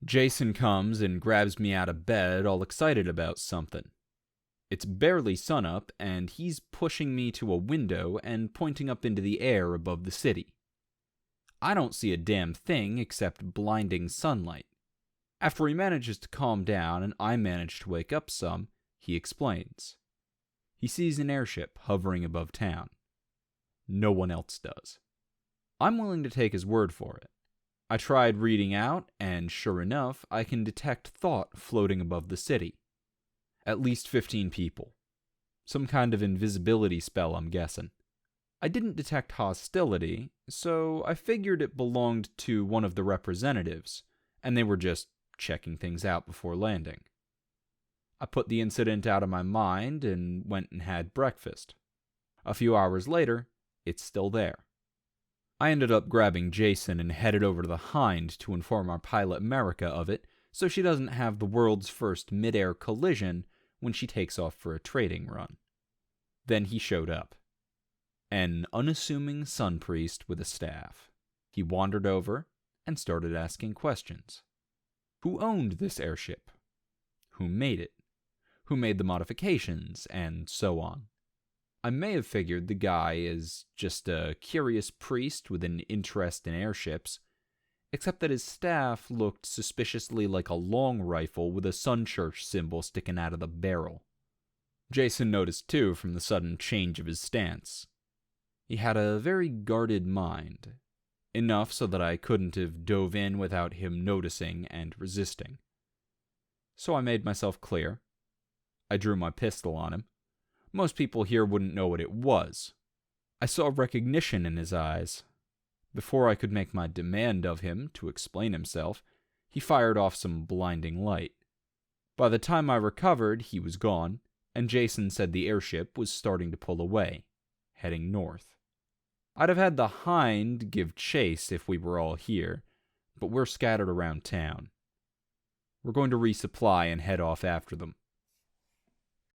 Jason comes and grabs me out of bed, all excited about something. It's barely sunup, and he's pushing me to a window and pointing up into the air above the city. I don't see a damn thing except blinding sunlight. After he manages to calm down and I manage to wake up some, he explains. He sees an airship hovering above town. No one else does. I'm willing to take his word for it. I tried reading out, and sure enough, I can detect thought floating above the city. At least 15 people. Some kind of invisibility spell, I'm guessing. I didn't detect hostility, so I figured it belonged to one of the representatives, and they were just checking things out before landing. I put the incident out of my mind and went and had breakfast. A few hours later, it's still there. I ended up grabbing Jason and headed over to the Hind to inform our pilot America of it, so she doesn't have the world's first mid-air collision when she takes off for a trading run. Then he showed up. An unassuming sun priest with a staff. He wandered over and started asking questions. Who owned this airship? Who made it? Who made the modifications? And so on. I may have figured the guy is just a curious priest with an interest in airships, except that his staff looked suspiciously like a long rifle with a Sunchurch symbol sticking out of the barrel. Jason noticed too from the sudden change of his stance. He had a very guarded mind, enough so that I couldn't have dove in without him noticing and resisting. So I made myself clear. I drew my pistol on him. Most people here wouldn't know what it was. I saw recognition in his eyes. Before I could make my demand of him to explain himself, he fired off some blinding light. By the time I recovered, he was gone, and Jason said the airship was starting to pull away, heading north. I'd have had the Hind give chase if we were all here, but we're scattered around town. We're going to resupply and head off after them.